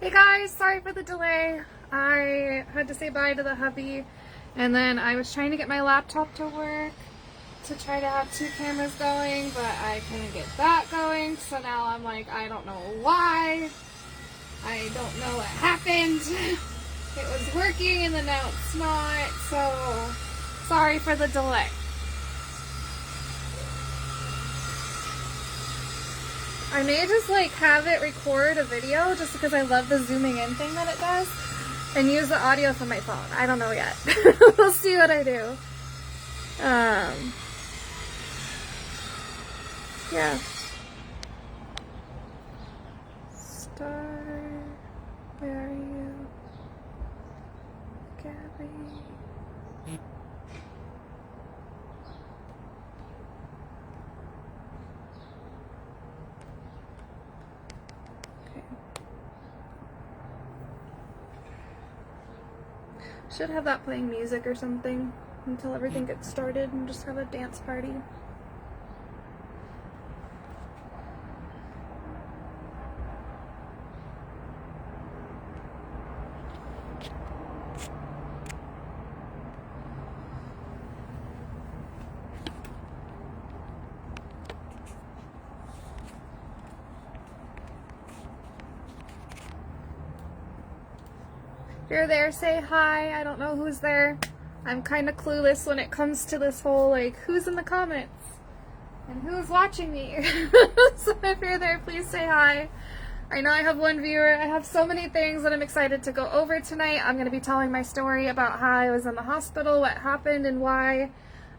Hey guys, sorry for the delay. I had to say bye to the hubby, and then I was trying to get my laptop to work to try to have two cameras going, but I couldn't get that going, so now I'm like, I don't know why. I don't know what happened. It was working and then now it's not, so sorry for the delay. I may just like have it record a video just because I love the zooming in thing that it does and use the audio from my phone. I don't know yet. We'll see what I do. Yeah. Star, where are you? Gabby. Should have that playing music or something until everything gets started and just have a dance party. If you're there, say hi. I don't know who's there. I'm kind of clueless when it comes to this whole, like, who's in the comments and who's watching me. So if you're there, please say hi. I know I have one viewer. I have so many things that I'm excited to go over tonight. I'm going to be telling my story about how I was in the hospital, what happened, and why.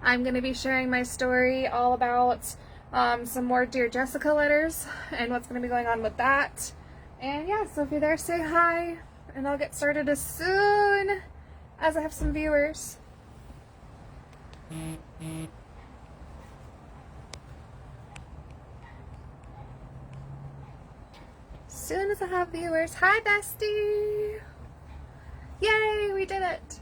I'm going to be sharing my story all about some more Dear Jessica letters and what's going to be going on with that. And yeah, so if you're there, say hi. And I'll get started as soon as I have some viewers. As soon as I have viewers. Hi, bestie! Yay, we did it!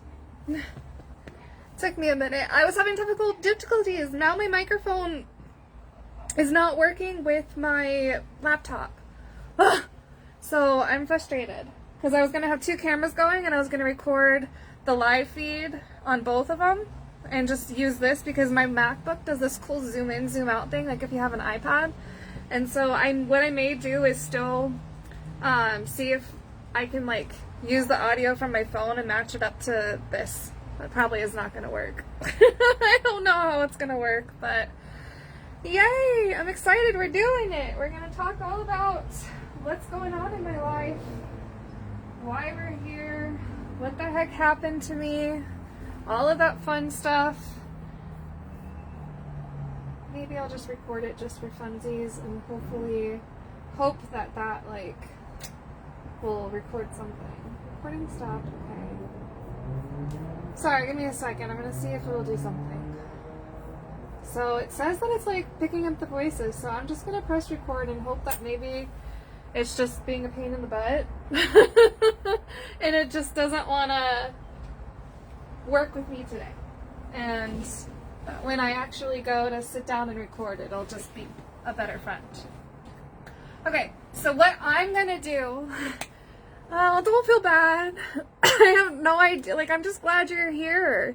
Took me a minute. I was having technical difficulties. Now my microphone is not working with my laptop. Ugh. So I'm frustrated. Because I was going to have two cameras going and I was going to record the live feed on both of them and just use this because my MacBook does this cool zoom in, zoom out thing, like if you have an iPad. And so what I may do is still see if I can like use the audio from my phone and match it up to this. That probably is not going to work. I don't know how it's going to work, but yay! I'm excited. We're doing it. We're going to talk all about what's going on in my life. Why we're here, what the heck happened to me, all of that fun stuff. Maybe I'll just record it just for funsies and hopefully hope that like will record something. Recording stopped, okay. Sorry, give me a second. I'm gonna see if it'll do something. So it says that it's like picking up the voices, so I'm just gonna press record and hope that maybe it's just being a pain in the butt and it just doesn't want to work with me today. And when I actually go to sit down and record, it'll just be a better friend. Okay, so what I'm going to do, don't feel bad. I have no idea. Like, I'm just glad you're here.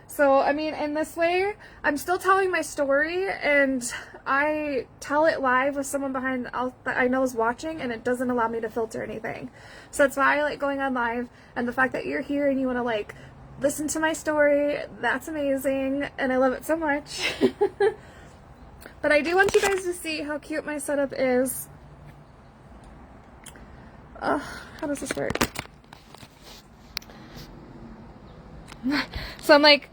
So, I mean, in this way, I'm still telling my story, and I tell it live with someone behind that I know is watching, and it doesn't allow me to filter anything. So that's why I like going on live, and the fact that you're here and you want to, like, listen to my story, that's amazing, and I love it so much. But I do want you guys to see how cute my setup is. How does this work? So I'm like,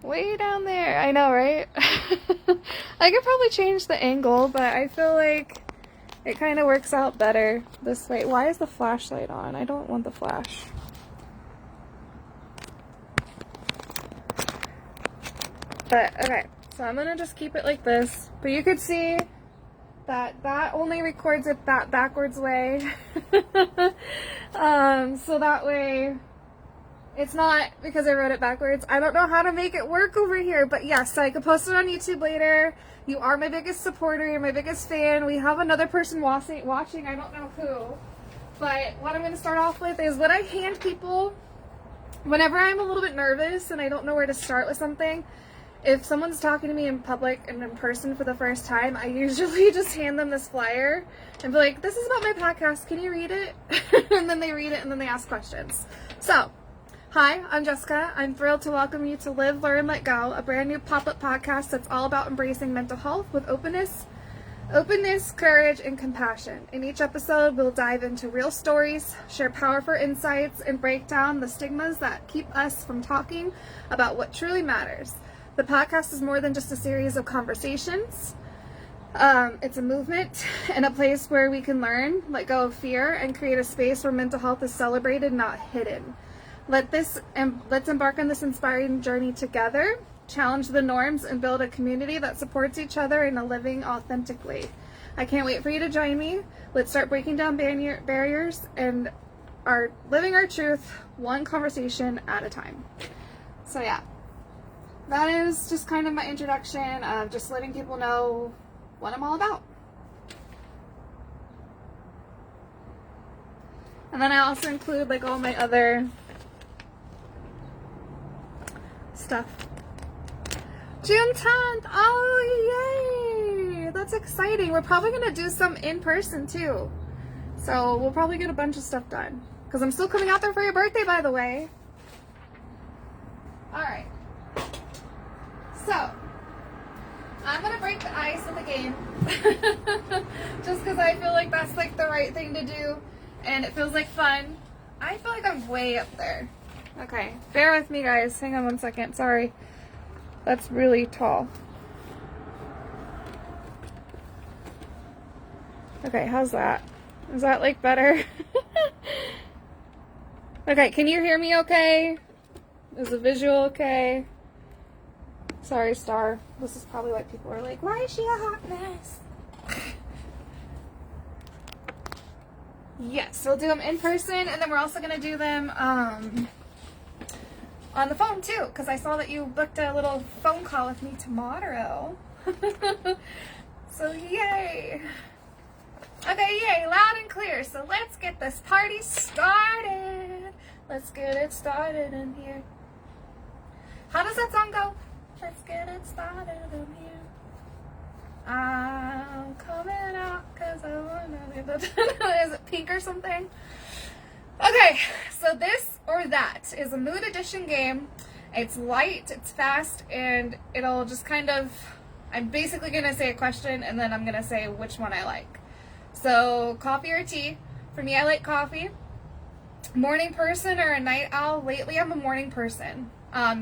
way down there. I know, right? I could probably change the angle, but I feel like it kind of works out better this way. Why is the flashlight on? I don't want the flash. But, okay. So I'm going to just keep it like this. But you could see that that only records it that backwards way. So that way it's not because I wrote it backwards. I don't know how to make it work over here, but yes, I could post it on YouTube later. You are my biggest supporter. You're my biggest fan. We have another person watching. I don't know who. But what I'm going to start off with is what I hand people whenever I'm a little bit nervous and I don't know where to start with something. If someone's talking to me in public and in person for the first time, I usually just hand them this flyer and be like, this is about my podcast, can you read it? And then they read it and then they ask questions. So, hi, I'm Jessica. I'm thrilled to welcome you to Live, Learn, Let Go, a brand new pop-up podcast that's all about embracing mental health with openness, courage, and compassion. In each episode, we'll dive into real stories, share powerful insights, and break down the stigmas that keep us from talking about what truly matters. The podcast is more than just a series of conversations. It's a movement and a place where we can learn, let go of fear, and create a space where mental health is celebrated, not hidden. Let's embark on this inspiring journey together, challenge the norms, and build a community that supports each other in a living authentically. I can't wait for you to join me. Let's start breaking down barriers and living our truth one conversation at a time. So yeah. That is just kind of my introduction of just letting people know what I'm all about. And then I also include like all my other stuff. June 10th! Oh, yay! That's exciting. We're probably going to do some in person too. So we'll probably get a bunch of stuff done. Because I'm still coming out there for your birthday, by the way. Alright. So, I'm going to break the ice with a game, just because I feel like that's like the right thing to do, and it feels like fun. I feel like I'm way up there. Okay, bear with me guys, hang on one second, sorry. That's really tall. Okay, how's that? Is that like better? Okay, can you hear me okay? Is the visual okay? Sorry, Star. This is probably why people are like, why is she a hot mess? Yes, we'll do them in person, and then we're also going to do them on the phone, too, because I saw that you booked a little phone call with me tomorrow. So, yay. Okay, yay, loud and clear. So, let's get this party started. Let's get it started in here. How does that song go? Let's get it started in here. I'm coming out because I want to. Is it Pink or something? Okay, so this or that is a mood edition game. It's light, it's fast, and it'll just kind of, I'm basically going to say a question and then I'm going to say which one I like. So, coffee or tea? For me, I like coffee. Morning person or a night owl? Lately, I'm a morning person.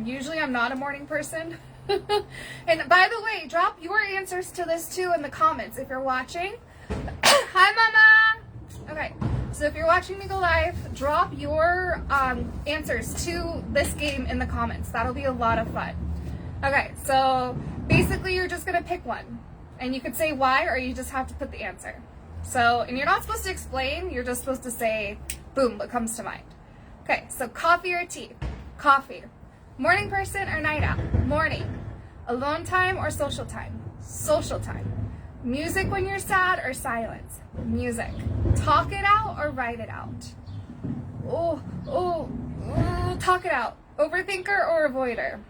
Usually I'm not a morning person. And by the way, drop your answers to this too in the comments if you're watching. Hi, Mama! Okay, so if you're watching me go live, drop your answers to this game in the comments. That'll be a lot of fun. Okay, so basically you're just going to pick one. And you could say why, or you just have to put the answer. So, and you're not supposed to explain, you're just supposed to say, boom, what comes to mind. Okay, so coffee or tea? Coffee. Morning person or night owl? Morning. Alone time or social time? Social time. Music when you're sad or silence? Music. Talk it out or write it out? Talk it out. Overthinker or avoider?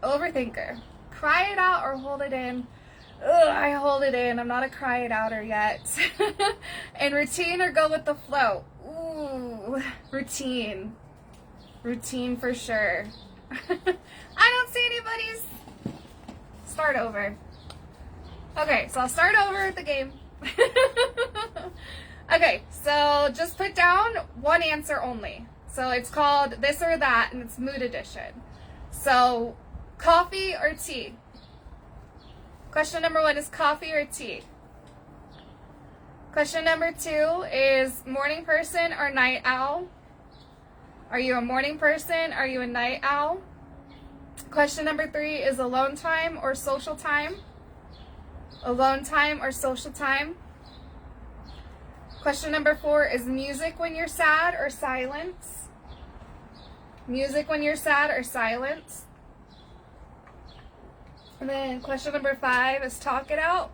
Overthinker. Cry it out or hold it in? I hold it in. I'm not a cry it outer yet. And routine or go with the flow? Ooh, routine. Routine for sure. I don't see anybody's. Start over. Okay, so I'll start over with the game. Okay, so just put down one answer only. So it's called this or that, and it's mood edition. So, coffee or tea? Question number 1 is coffee or tea? Question number 2 is morning person or night owl? Are you a morning person? Are you a night owl? Question number 3 is alone time or social time? Alone time or social time? Question number 4 is music when you're sad or silence? Music when you're sad or silence? And then question number 5 is talk it out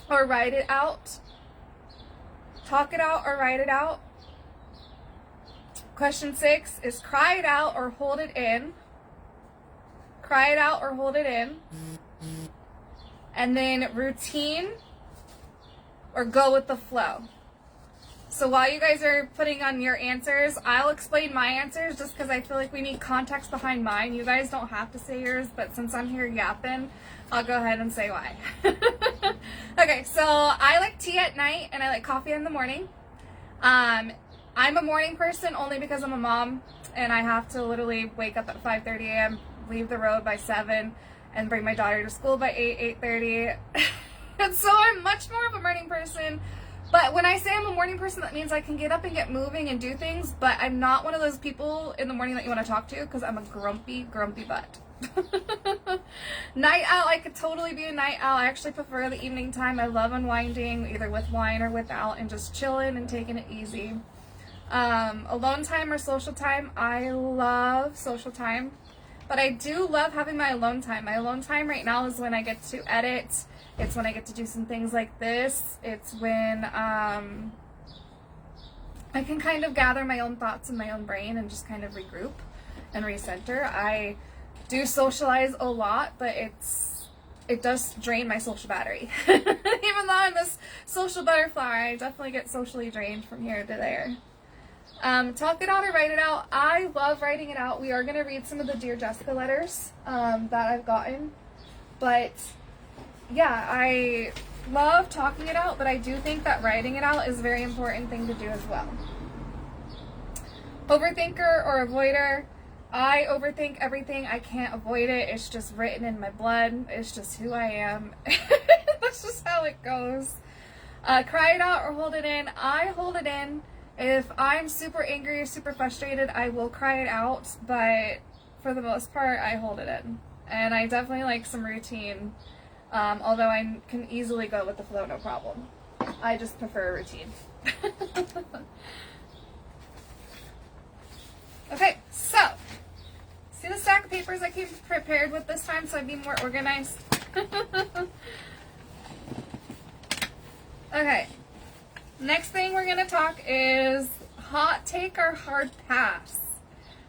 or write it out? Talk it out or write it out? Question 6 is cry it out or hold it in. Cry it out or hold it in. And then routine or go with the flow. So while you guys are putting on your answers, I'll explain my answers just because I feel like we need context behind mine. You guys don't have to say yours, but since I'm here yapping, I'll go ahead and say why. Okay, so I like tea at night and I like coffee in the morning. I'm a morning person only because I'm a mom and I have to literally wake up at 5:30 a.m., leave the road by 7, and bring my daughter to school by 8:30. And so I'm much more of a morning person. But when I say I'm a morning person, that means I can get up and get moving and do things, but I'm not one of those people in the morning that you want to talk to because I'm a grumpy butt. Night owl, I could totally be a night owl. I actually prefer the evening time. I love unwinding, either with wine or without, and just chilling and taking it easy. Alone time or social time, I love social time, but I do love having my alone time. My alone time right now is when I get to edit. It's when I get to do some things like this. It's when I can kind of gather my own thoughts in my own brain and just kind of regroup and recenter. I do socialize a lot, but it does drain my social battery. Even though I'm this social butterfly, I definitely get socially drained from here to there. Talk it out or write it out. I love writing it out. We are going to read some of the Dear Jessica letters that I've gotten. But yeah, I love talking it out, but I do think that writing it out is a very important thing to do as well. Overthinker or avoider. I overthink everything. I can't avoid it. It's just written in my blood. It's just who I am. That's just how it goes. Cry it out or hold it in. I hold it in. If I'm super angry or super frustrated, I will cry it out, but for the most part, I hold it in. And I definitely like some routine, although I can easily go with the flow, no problem. I just prefer a routine. Okay, so, see the stack of papers I came prepared with this time so I'd be more organized? Okay. Next thing we're going to talk is hot take or hard pass.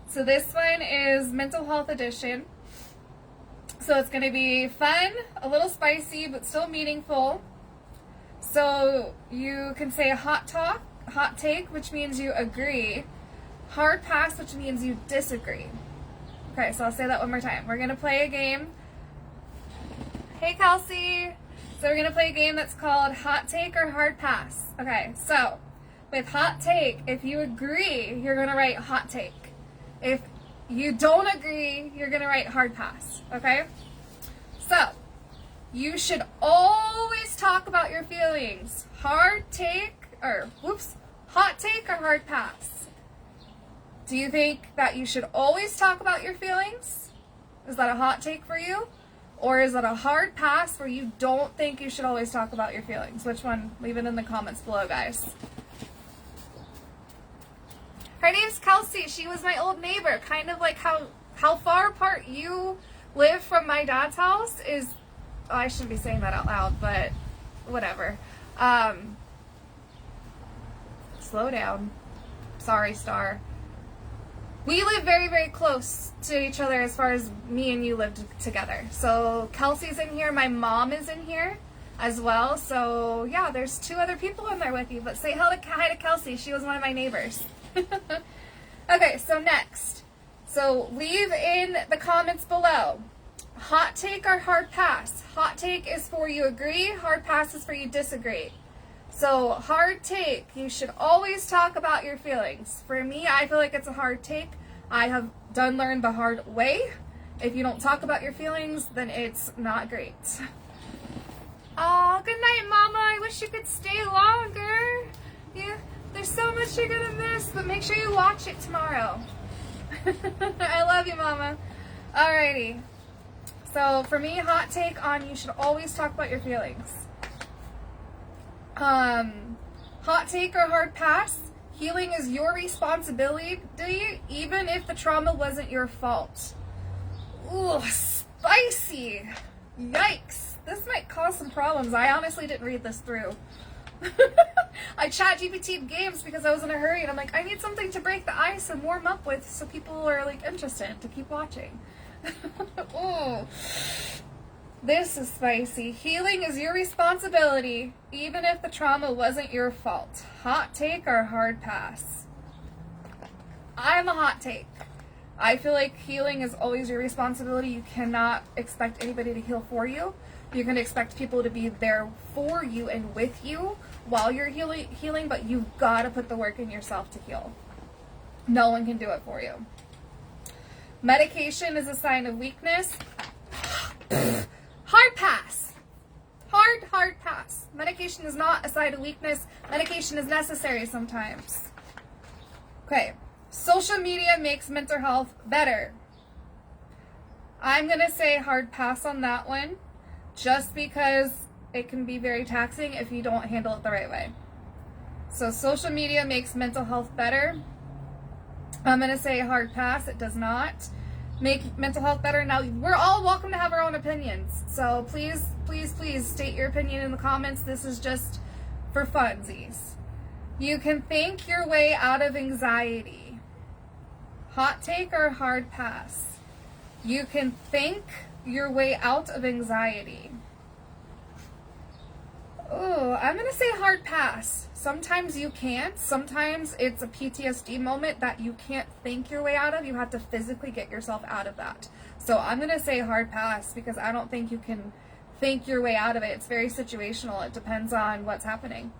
So this one is mental health edition. So it's going to be fun, a little spicy, but still meaningful. So you can say a hot take, which means you agree. Hard pass, which means you disagree. Okay, so I'll say that one more time. We're going to play a game. Hey, Kelsey. So we're going to play a game that's called hot take or hard pass. Okay, so with hot take, if you agree, you're going to write hot take. If you don't agree, you're going to write hard pass. Okay? So, you should always talk about your feelings. Hot take or hard pass. Do you think that you should always talk about your feelings? Is that a hot take for you? Or is it a hard pass where you don't think you should always talk about your feelings? Which one? Leave it in the comments below, guys. Her name's Kelsey. She was my old neighbor. Kind of like how far apart you live from my dad's house is... Oh, I shouldn't be saying that out loud, but whatever. Slow down. Sorry, Star. We live very, very close to each other as far as me and you lived together. So Kelsey's in here. My mom is in here as well. So yeah, there's 2 other people in there with you. But say hi to Kelsey. She was one of my neighbors. Okay, so next. So leave in the comments below. Hot take or hard pass? Hot take is for you agree. Hard pass is for you disagree. So, hard take, you should always talk about your feelings. For me, I feel like it's a hard take. I have learned the hard way. If you don't talk about your feelings, then it's not great. Aw, good night, Mama. I wish you could stay longer. Yeah, there's so much you're gonna miss, but make sure you watch it tomorrow. I love you, Mama. Alrighty. So, for me, hot take on you should always talk about your feelings. Hot take or hard pass? Healing is your responsibility, even if the trauma wasn't your fault. Ooh, spicy. Yikes. This might cause some problems. I honestly didn't read this through. I chat GPT'd games because I was in a hurry, and I'm like, I need something to break the ice and warm up with so people are like interested to keep watching. Oh, this is spicy. Healing is your responsibility, even if the trauma wasn't your fault. Hot take or hard pass? I'm a hot take. I feel like healing is always your responsibility. You cannot expect anybody to heal for you. You can expect people to be there for you and with you while you're healing, but you've got to put the work in yourself to heal. No one can do it for you. Medication is a sign of weakness. Hard pass. Hard pass. Medication is not a sign of weakness. Medication is necessary sometimes. Okay. Social media makes mental health better. I'm going to say hard pass on that one, just because it can be very taxing if you don't handle it the right way. So social media makes mental health better. I'm going to say hard pass. It does not make mental health better. Now, we're all welcome to have our own opinions. So please, please, please state your opinion in the comments. This is just for funsies. You can think your way out of anxiety. Hot take or hard pass? You can think your way out of anxiety. Oh, I'm going to say hard pass. Sometimes you can't. Sometimes it's a PTSD moment that you can't think your way out of. You have to physically get yourself out of that. So I'm going to say hard pass because I don't think you can think your way out of it. It's very situational. It depends on what's happening.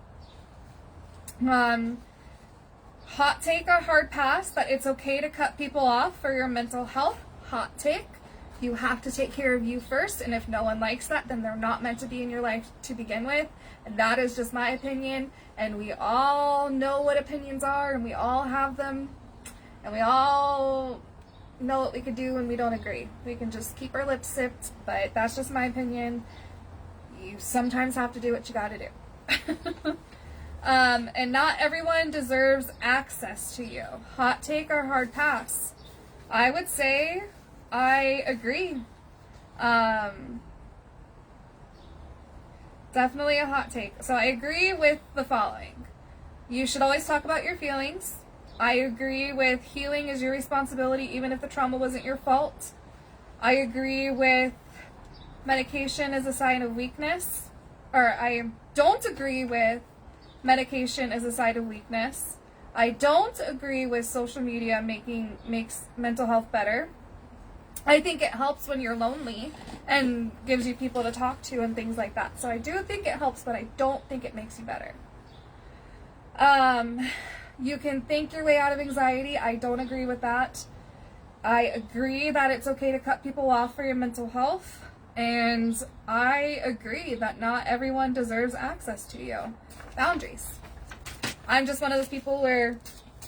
Hot take or hard pass, that it's okay to cut people off for your mental health. Hot take. You have to take care of you first, and if no one likes that, then they're not meant to be in your life to begin with. And that is just my opinion, and we all know what opinions are, and we all have them, and we all know what we could do when we don't agree. We can just keep our lips zipped, but that's just my opinion. You sometimes have to do what you gotta do. And not everyone deserves access to you. Hot take or hard pass? I would say I agree. Definitely a hot take. So I agree with the following. You should always talk about your feelings. I agree with healing is your responsibility even if the trauma wasn't your fault. I agree with medication is a sign of weakness. Or I don't agree with medication is a sign of weakness. I don't agree with social media makes mental health better. I think it helps when you're lonely and gives you people to talk to and things like that. So I do think it helps, but I don't think it makes you better. You can think your way out of anxiety. I don't agree with that. I agree that it's okay to cut people off for your mental health. And I agree that not everyone deserves access to you. Boundaries. I'm just one of those people where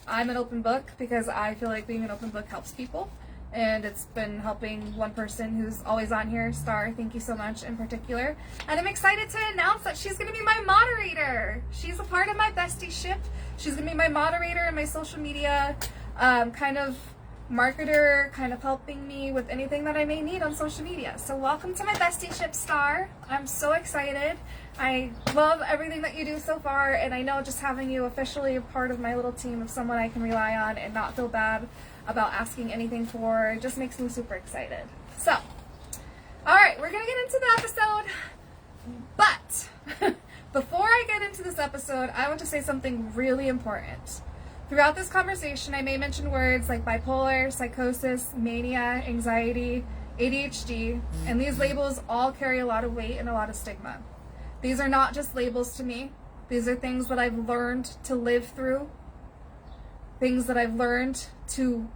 I'm an open book because I feel like being an open book helps people. And it's been helping one person who's always on here, Star, thank you so much in particular. And I'm excited to announce that she's going to be my moderator. She's a part of my bestie ship. She's going to be my moderator and my social media kind of marketer, kind of helping me with anything that I may need on social media. So welcome to my bestie ship, Star. I'm so excited. I love everything that you do so far, and I know just having you officially a part of my little team of someone I can rely on and not feel bad about asking anything for just makes me super excited. So, alright, we're going to get into the episode, but before I get into this episode, I want to say something really important. Throughout this conversation, I may mention words like bipolar, psychosis, mania, anxiety, ADHD, and these labels all carry a lot of weight and a lot of stigma. These are not just labels to me. These are things that I've learned to live through, things that I've learned to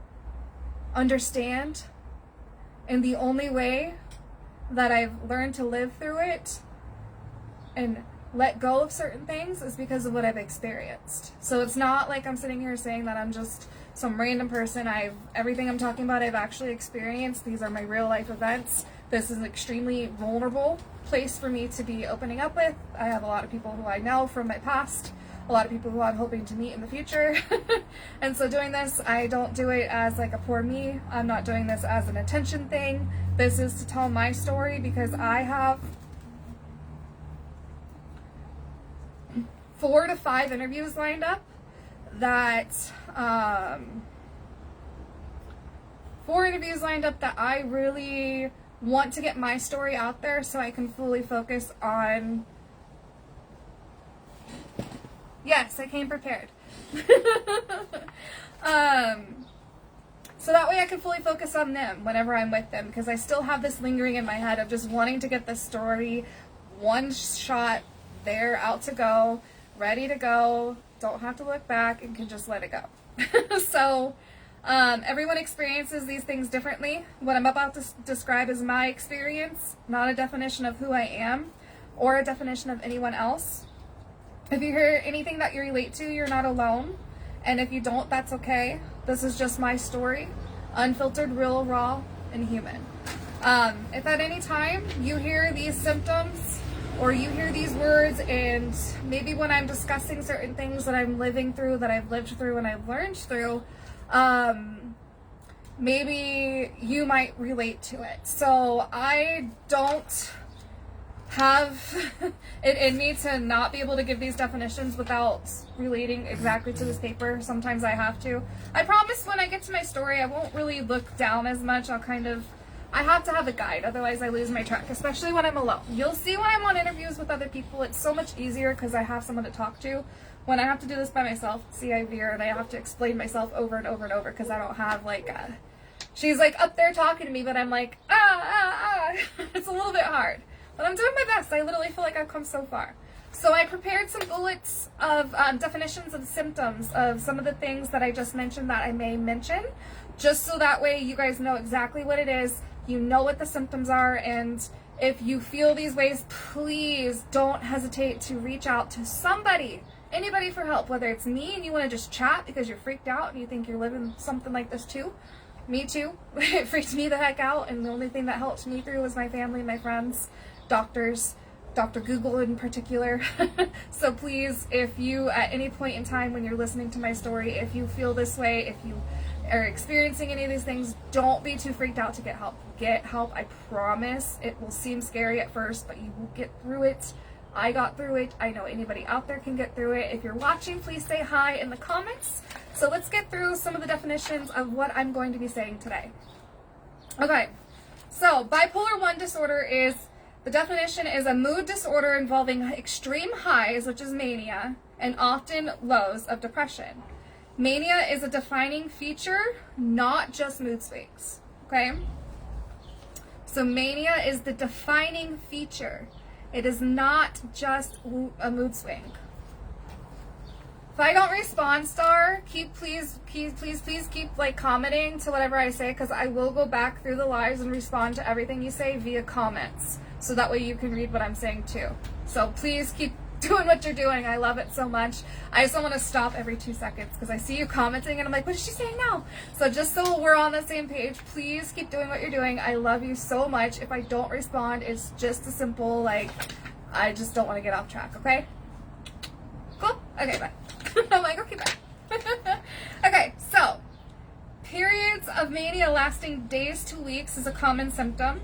understand, and the only way that I've learned to live through it and let go of certain things is because of what I've experienced. So it's not like I'm sitting here saying that I'm just some random person. Everything I'm talking about I've actually experienced. These are my real life events. This is an extremely vulnerable place for me to be opening up with. I have a lot of people who I know from my past, a lot of people who I'm hoping to meet in the future. And so doing this, I don't do it as like a poor me. I'm not doing this as an attention thing. This is to tell my story because I have 4 to 5 interviews lined up that 4 interviews lined up that I really want to get my story out there so I can fully focus on. Yes, I came prepared. So that way I can fully focus on them whenever I'm with them, because I still have this lingering in my head of just wanting to get the story one shot there, out to go, ready to go, don't have to look back, and can just let it go. So everyone experiences these things differently. What I'm about to describe is my experience, not a definition of who I am or a definition of anyone else. If you hear anything that you relate to, you're not alone. And if you don't, that's okay. This is just my story, unfiltered, real, raw, and human. If at any time you hear these symptoms or you hear these words, and maybe when I'm discussing certain things that I'm living through, that I've lived through and I've learned through, maybe you might relate to it. So I don't have it in me to not be able to give these definitions without relating exactly to this paper. Sometimes I have to. I promise when I get to my story, I won't really look down as much. I have to have a guide, otherwise I lose my track, especially when I'm alone. You'll see when I'm on interviews with other people, it's so much easier because I have someone to talk to. When I have to do this by myself, see, I veer, and I have to explain myself over and over and over because I don't have she's like up there talking to me, but I'm like, It's a little bit hard. But I'm doing my best. I literally feel like I've come so far. So I prepared some bullets of definitions of symptoms of some of the things that I just mentioned that I may mention, just so that way you guys know exactly what it is, you know what the symptoms are, and if you feel these ways, please don't hesitate to reach out to somebody, anybody for help, whether it's me and you want to just chat because you're freaked out and you think you're living something like this too. Me too. It freaked me the heck out, and the only thing that helped me through was my family, my friends, doctors, Dr. Google in particular. So please, if you at any point in time when you're listening to my story, if you feel this way, if you are experiencing any of these things, don't be too freaked out to get help. Get help, I promise. It will seem scary at first, but you will get through it. I got through it. I know anybody out there can get through it. If you're watching, please say hi in the comments. So let's get through some of the definitions of what I'm going to be saying today. Okay, so bipolar 1 disorder the definition is a mood disorder involving extreme highs, which is mania, and often lows of depression. Mania is a defining feature, not just mood swings, okay? So mania is the defining feature. It is not just a mood swing. If I don't respond, Star, please keep like commenting to whatever I say, because I will go back through the lives and respond to everything you say via comments, so that way you can read what I'm saying too. So please keep doing what you're doing. I love it so much. I just don't want to stop every 2 seconds because I see you commenting and I'm like, what is she saying now? So just so we're on the same page, please keep doing what you're doing. I love you so much. If I don't respond, it's just a simple, I just don't want to get off track, okay? Cool? Okay, bye. I'm like, okay, bye. Okay, so periods of mania lasting days to weeks is a common symptom.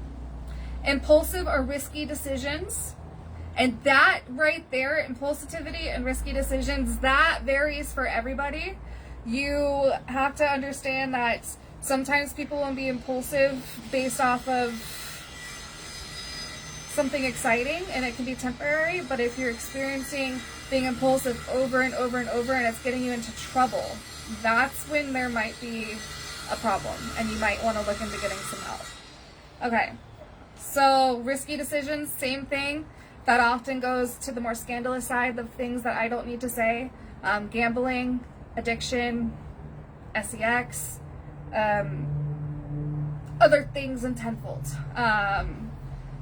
Impulsive or risky decisions. And that right there, impulsivity and risky decisions, that varies for everybody. You have to understand that sometimes people will be impulsive based off of something exciting, and it can be temporary, but if you're experiencing being impulsive over and over and over and it's getting you into trouble, that's when there might be a problem and you might want to look into getting some help. Okay, so risky decisions, same thing. That often goes to the more scandalous side of things that I don't need to say. Gambling, addiction, sex, other things in tenfold.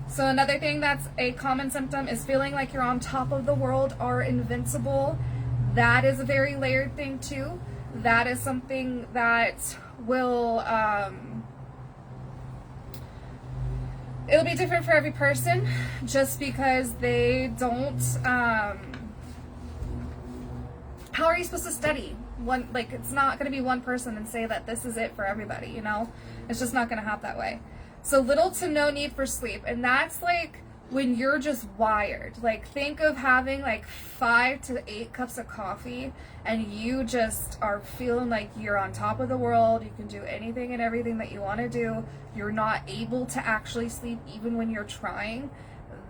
So another thing that's a common symptom is feeling like you're on top of the world or invincible. That is a very layered thing too. That is something that will, it'll be different for every person just because they don't, how are you supposed to study? It's not going to be one person and say that this is it for everybody, you know? It's just not going to happen that way. So little to no need for sleep. And that's when you're just wired. Like, think of having like 5 to 8 cups of coffee and you just are feeling like you're on top of the world. You can do anything and everything that you want to do. You're not able to actually sleep even when you're trying.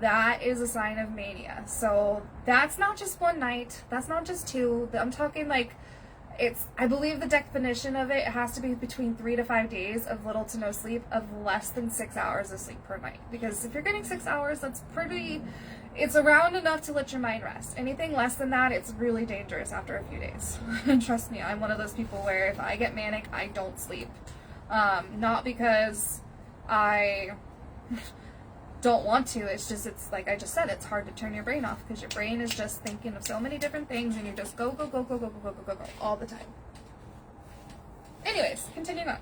That is a sign of mania. So that's not just one night. That's not just 2. I'm talking like, I believe the definition of it has to be between 3 to 5 days of little to no sleep, of less than 6 hours of sleep per night. Because if you're getting 6 hours, it's around enough to let your mind rest. Anything less than that, it's really dangerous after a few days. And trust me, I'm one of those people where if I get manic, I don't sleep. Not because I don't want to, it's like I just said, it's hard to turn your brain off because your brain is just thinking of so many different things and you just go all the time. Anyways, continuing on.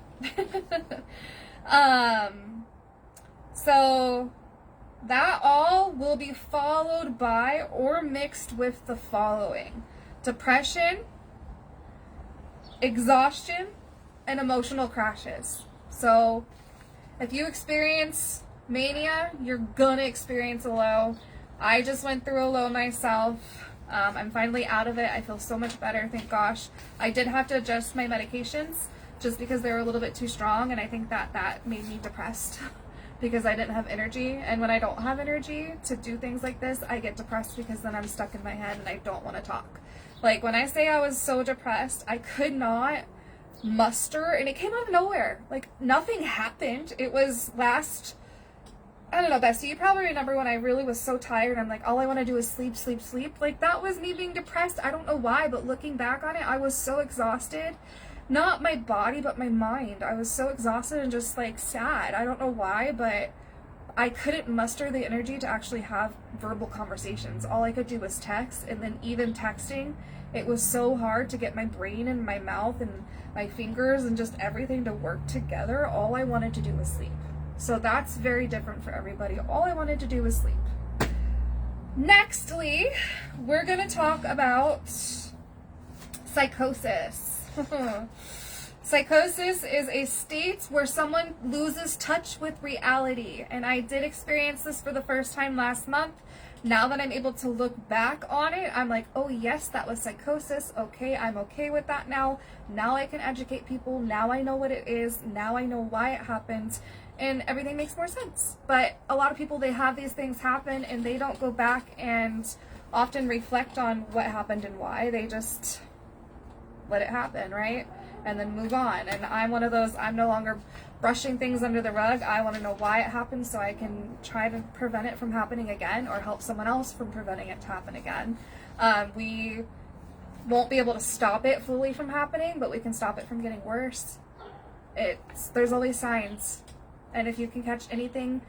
So that all will be followed by or mixed with the following: depression, exhaustion, and emotional crashes. So if you experience mania, you're gonna experience a low. I just went through a low myself. I'm finally out of it. I feel so much better, thank gosh. I did have to adjust my medications just because they were a little bit too strong, and I think that made me depressed because I didn't have energy. And when I don't have energy to do things like this, I get depressed because then I'm stuck in my head and I don't want to talk. Like, when I say I was so depressed, I could not muster, and it came out of nowhere. Like, nothing happened. It was I don't know, Bestie, you probably remember when I really was so tired. I'm like, all I want to do is sleep, sleep, sleep. Like, that was me being depressed. I don't know why, but looking back on it, I was so exhausted. Not my body, but my mind. I was so exhausted and just, like, sad. I don't know why, but I couldn't muster the energy to actually have verbal conversations. All I could do was text, and then even texting, it was so hard to get my brain and my mouth and my fingers and just everything to work together. All I wanted to do was sleep. So that's very different for everybody. All I wanted to do was sleep. Nextly, we're going to talk about psychosis. Psychosis is a state where someone loses touch with reality. And I did experience this for the first time last month. Now that I'm able to look back on it, I'm like, oh yes, that was psychosis. Okay, I'm okay with that now. Now I can educate people. Now I know what it is. Now I know why it happened. And everything makes more sense. But a lot of people, they have these things happen and they don't go back and often reflect on what happened and why. They just let it happen, right? And then move on. And I'm one of those, I'm no longer brushing things under the rug. I want to know why it happened so I can try to prevent it from happening again, or help someone else from preventing it to happen again. We won't be able to stop it fully from happening, but we can stop it from getting worse. There's always signs. And if you can catch anything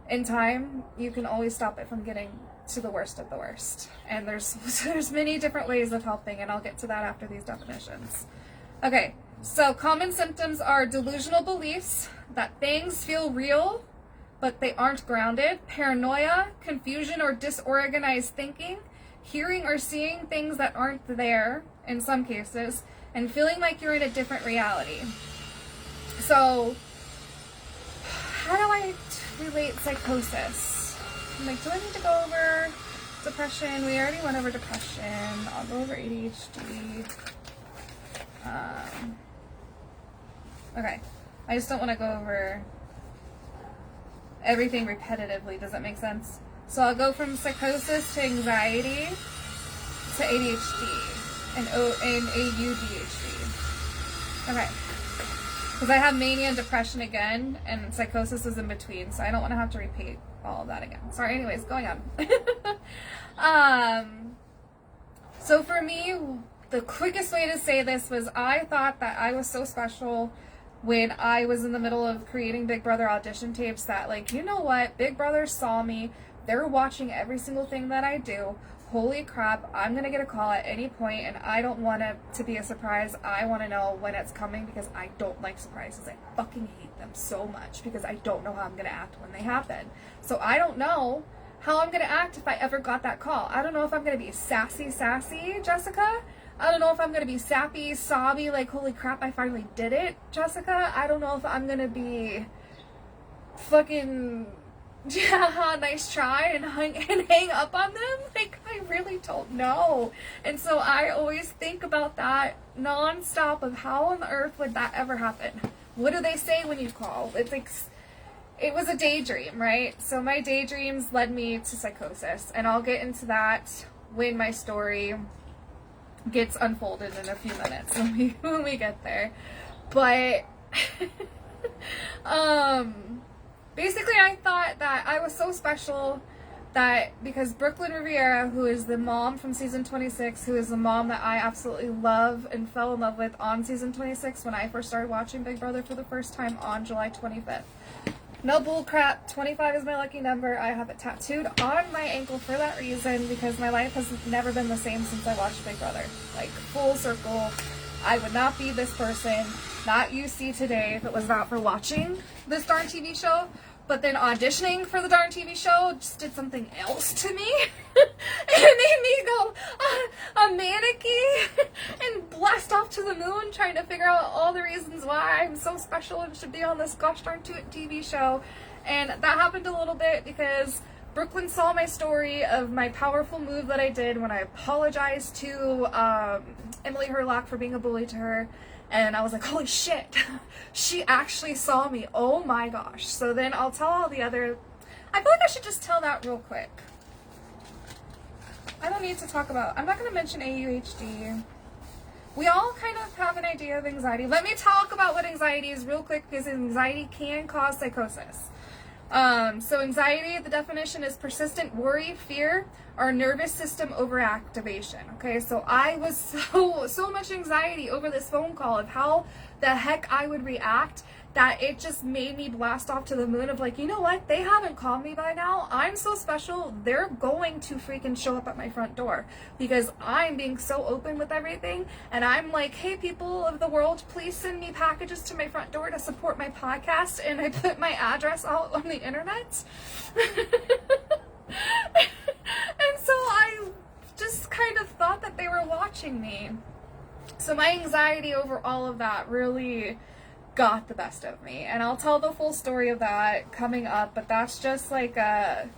in time, you can always stop it from getting to the worst of the worst. And there's many different ways of helping, and I'll get to that after these definitions. Okay, so common symptoms are delusional beliefs, that things feel real, but they aren't grounded, paranoia, confusion or disorganized thinking, hearing or seeing things that aren't there in some cases, and feeling like you're in a different reality. So, how do I relate psychosis? I'm like, do I need to go over depression? We already went over depression. I'll go over ADHD. Okay. I just don't want to go over everything repetitively. Does that make sense? So I'll go from psychosis to anxiety to ADHD and AUDHD. Okay. Because I have mania and depression again, and psychosis is in between, so I don't want to have to repeat all of that again. Sorry, anyways, going on. So for me, the quickest way to say this was I thought that I was so special when I was in the middle of creating Big Brother audition tapes that, like, you know what? Big Brother saw me. They're watching every single thing that I do. Holy crap, I'm going to get a call at any point, and I don't want it to be a surprise. I want to know when it's coming because I don't like surprises. I fucking hate them so much because I don't know how I'm going to act when they happen. So I don't know how I'm going to act if I ever got that call. I don't know if I'm going to be sassy, Jessica. I don't know if I'm going to be sappy, sobby, like, holy crap, I finally did it, Jessica. I don't know if I'm going to be fucking yeah, nice try, and hang up on them? Like, I really don't know. And so I always think about that nonstop of how on earth would that ever happen? What do they say when you call? It's like, it was a daydream, right? So my daydreams led me to psychosis, and I'll get into that when my story gets unfolded in a few minutes when we get there. But basically I thought that I was so special that because Brooklyn Riviera, who is the mom from season 26, who is the mom that I absolutely love and fell in love with on season 26 when I first started watching Big Brother for the first time on July 25th. No bull crap, 25 is my lucky number. I have it tattooed on my ankle for that reason, because my life has never been the same since I watched Big Brother. Like, full circle. I would not be this person, not you see today, if it was not for watching this darn TV show. But then auditioning for the darn TV show just did something else to me. It made me go a mannequin and blast off to the moon trying to figure out all the reasons why I'm so special and should be on this gosh darn TV show. And that happened a little bit because Brooklyn saw my story of my powerful move that I did when I apologized to Emily Herlock for being a bully to her. And I was like, holy shit, she actually saw me. Oh my gosh. So then I'll tell all the other, I feel like I should just tell that real quick. I don't need to talk about, I'm not going to mention AUHD. We all kind of have an idea of anxiety. Let me talk about what anxiety is real quick, because anxiety can cause psychosis. So anxiety, the definition is persistent worry, fear, or nervous system overactivation. Okay, so I was so much anxiety over this phone call of how the heck I would react, that it just made me blast off to the moon of like, you know what, they haven't called me by now, I'm so special, they're going to freaking show up at my front door, because I'm being so open with everything, and I'm like, hey people of the world, please send me packages to my front door to support my podcast, and I put my address out on the internet. And so I just kind of thought that they were watching me. So my anxiety over all of that really got the best of me, and I'll tell the full story of that coming up, but that's just like a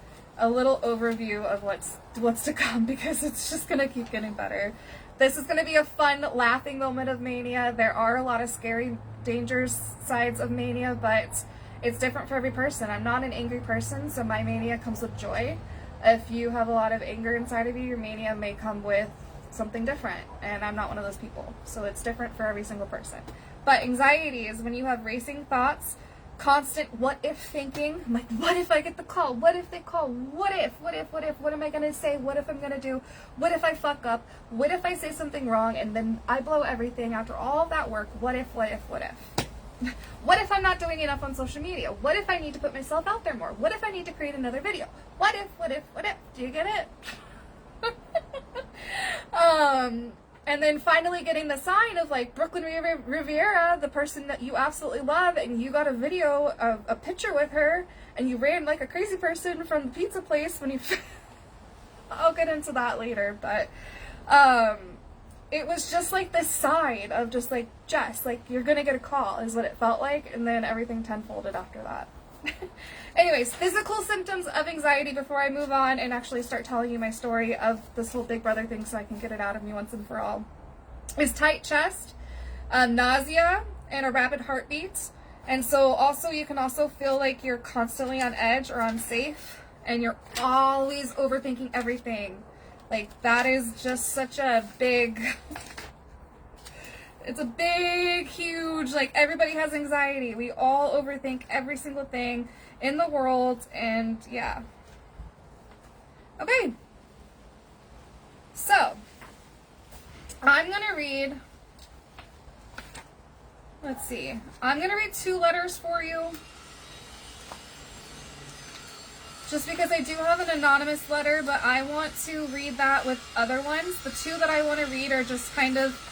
little overview of what's to come, because it's just gonna keep getting better. This is gonna be a fun laughing moment of mania. There are a lot of scary, dangerous sides of mania, but it's different for every person. I'm not an angry person, so my mania comes with joy. If you have a lot of anger inside of you, your mania may come with something different, and I'm not one of those people, so it's different for every single person. But anxiety is when you have racing thoughts, constant what if thinking. I'm like, what if I get the call? What if they call? What if, what am I gonna say? What if I'm gonna do? What if I fuck up? What if I say something wrong and then I blow everything after all of that work? What if? What if I'm not doing enough on social media? What if I need to put myself out there more? What if I need to create another video? What if? Do you get it? And then finally getting the sign of like Brooklyn Riviera, the person that you absolutely love, and you got a video of a picture with her, and you ran like a crazy person from the pizza place when you I'll get into that later, but it was just like this sign of just like, Jess, like, you're gonna get a call is what it felt like, and then everything tenfolded after that. Anyways, physical symptoms of anxiety before I move on and actually start telling you my story of this whole Big Brother thing so I can get it out of me once and for all, is tight chest, nausea, and a rapid heartbeat. And so also you can also feel like you're constantly on edge or unsafe, and you're always overthinking everything. Like, that is just such a big... It's a big, huge, like, everybody has anxiety. We all overthink every single thing in the world, and yeah. Okay. So, I'm going to read, let's see. I'm going to read 2 letters for you. Just because I do have an anonymous letter, but I want to read that with other ones. The 2 that I want to read are just kind of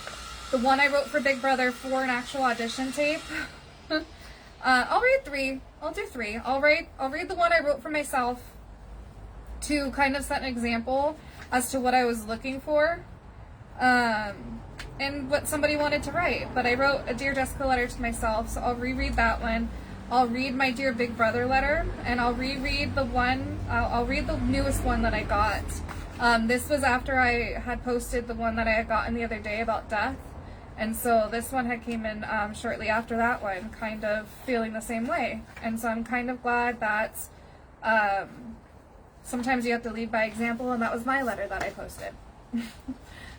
the one I wrote for Big Brother for an actual audition tape. I'll read 3. I'll do 3. I'll read the one I wrote for myself to kind of set an example as to what I was looking for, and what somebody wanted to write. But I wrote a Dear Jessica letter to myself, so I'll reread that one. I'll read my Dear Big Brother letter, and I'll reread the one, I'll read the newest one that I got. This was after I had posted the one that I had gotten the other day about death. And so this one had came in shortly after that one, kind of feeling the same way. And so I'm kind of glad that sometimes you have to lead by example, and that was my letter that I posted.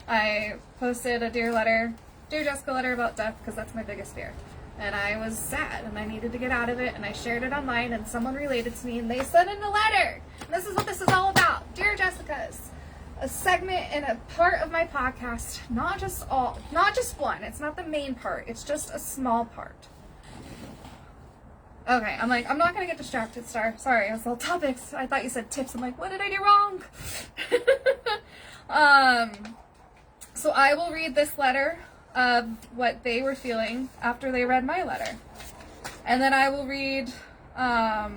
I posted a Dear Jessica letter about death, because that's my biggest fear. And I was sad, and I needed to get out of it, and I shared it online, and someone related to me, and they sent in a letter. And this is what this is all about. Dear Jessica's a segment and a part of my podcast, not just one. It's not the main part. It's just a small part. Okay, I'm like, I'm not going to get distracted, Star. Sorry, it's all topics. I thought you said tips. I'm like, what did I do wrong? So I will read this letter of what they were feeling after they read my letter. And then I will read, I'll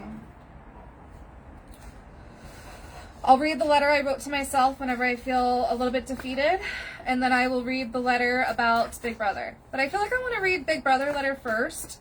read the letter I wrote to myself whenever I feel a little bit defeated. And then I will read the letter about Big Brother. But I feel like I want to read Big Brother letter first,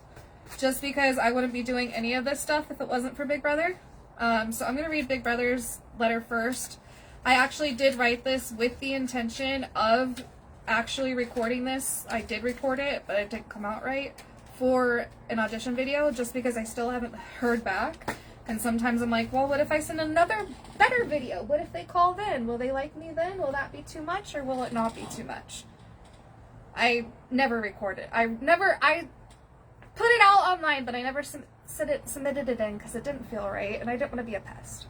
just because I wouldn't be doing any of this stuff if it wasn't for Big Brother. So I'm going to read Big Brother's letter first. I actually did write this with the intention of actually recording this. I did record it, but it didn't come out right for an audition video, just because I still haven't heard back. And sometimes I'm like, well, what if I send another better video? What if they call then? Will they like me then? Will that be too much, or will it not be too much? I never recorded. I put it out online, but I never submitted it in because it didn't feel right, and I didn't want to be a pest.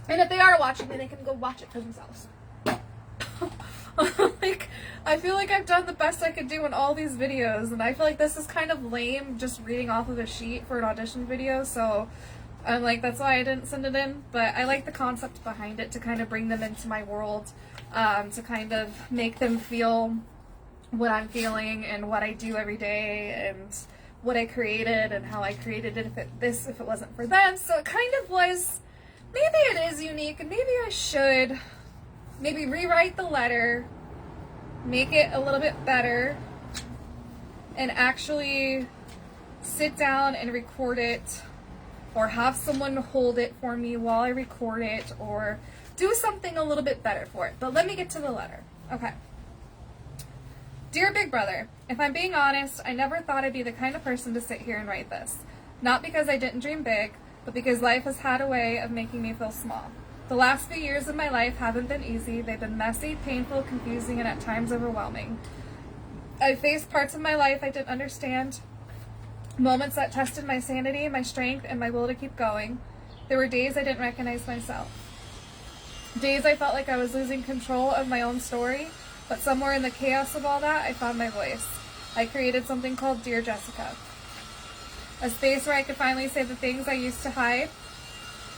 And if they are watching me, they can go watch it for themselves. Like, I feel like I've done the best I could do in all these videos, and I feel like this is kind of lame, just reading off of a sheet for an audition video, so I'm like, that's why I didn't send it in. But I like the concept behind it, to kind of bring them into my world, to kind of make them feel what I'm feeling and what I do every day and what I created and how I created it if it wasn't for them. So it kind of was, maybe it is unique, and maybe I should maybe rewrite the letter, make it a little bit better, and actually sit down and record it, or have someone hold it for me while I record it, or do something a little bit better for it. But let me get to the letter. Okay. Dear Big Brother, if I'm being honest, I never thought I'd be the kind of person to sit here and write this. Not because I didn't dream big, but because life has had a way of making me feel small. The last few years of my life haven't been easy. They've been messy, painful, confusing, and at times overwhelming. I've faced parts of my life I didn't understand, moments that tested my sanity, my strength, and my will to keep going. There were days I didn't recognize myself. Days I felt like I was losing control of my own story, but somewhere in the chaos of all that, I found my voice. I created something called Dear Jessica. A space where I could finally say the things I used to hide.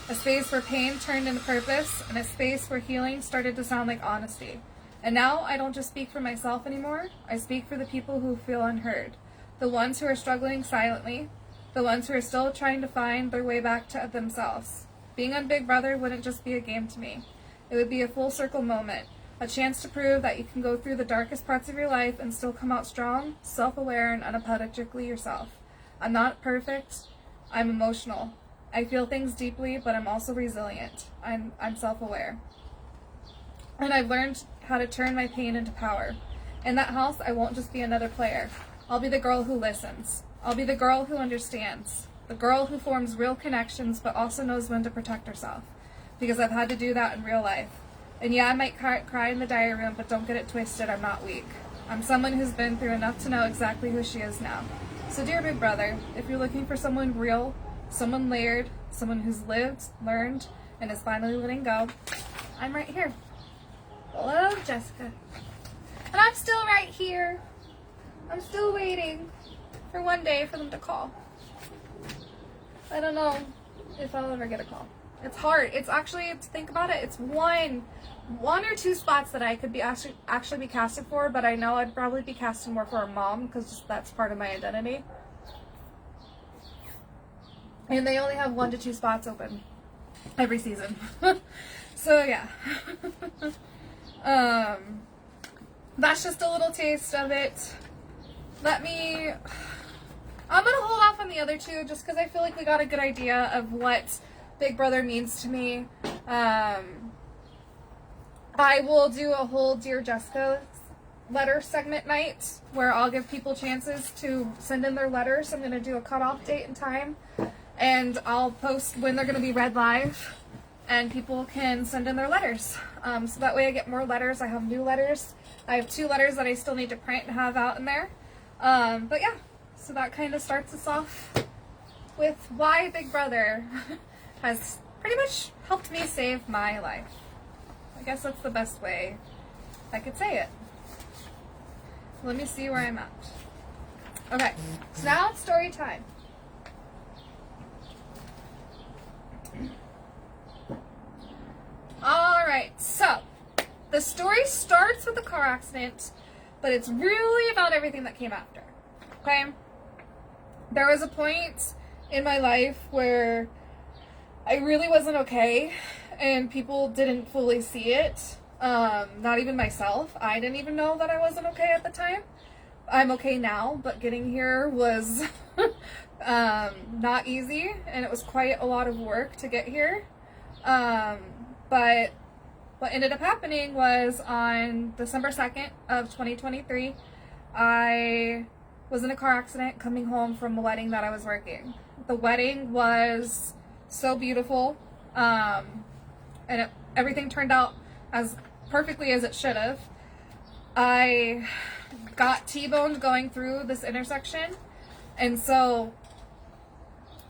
A space where pain turned into purpose, and a space where healing started to sound like honesty. And now I don't just speak for myself anymore. I speak for the people who feel unheard. The ones who are struggling silently. The ones who are still trying to find their way back to themselves. Being on Big Brother wouldn't just be a game to me. It would be a full circle moment. A chance to prove that you can go through the darkest parts of your life and still come out strong, self-aware, and unapologetically yourself. I'm not perfect. I'm emotional. I feel things deeply, but I'm also resilient. I'm self-aware. And I've learned how to turn my pain into power. In that house, I won't just be another player. I'll be the girl who listens. I'll be the girl who understands. The girl who forms real connections, but also knows when to protect herself. Because I've had to do that in real life. And yeah, I might cry in the diary room, but don't get it twisted, I'm not weak. I'm someone who's been through enough to know exactly who she is now. So dear Big Brother, if you're looking for someone real, someone layered, someone who's lived, learned, and is finally letting go, I'm right here. Hello, Jessica. And I'm still right here. I'm still waiting for one day for them to call. I don't know if I'll ever get a call. It's hard. It's actually, think about it, it's one or two spots that I could be actually be casted for, but I know I'd probably be casted more for a mom, because that's part of my identity. And they only have 1 to 2 spots open every season. So yeah. That's just a little taste of it. I'm gonna hold off on the other two just because I feel like we got a good idea of what Big Brother means to me. I will do a whole Dear Jessica letter segment night where I'll give people chances to send in their letters. I'm going to do a cutoff date and time, and I'll post when they're going to be read live, and people can send in their letters. So that way I get more letters. I have new letters. I have 2 letters that I still need to print and have out in there. But yeah, so that kind of starts us off with why Big Brother has pretty much helped me save my life. I guess that's the best way I could say it. Let me see where I'm at. Okay, so now it's story time. Alright, so the story starts with a car accident, but it's really about everything that came after. Okay? There was a point in my life where I really wasn't okay, and people didn't fully see it. Not even myself. I didn't even know that I wasn't okay at the time. I'm okay now, but getting here was not easy, and it was quite a lot of work to get here. But what ended up happening was on December 2nd of 2023, I was in a car accident coming home from a wedding that I was working. The wedding was so beautiful, and everything turned out as perfectly as it should have. I got T-boned going through this intersection, and so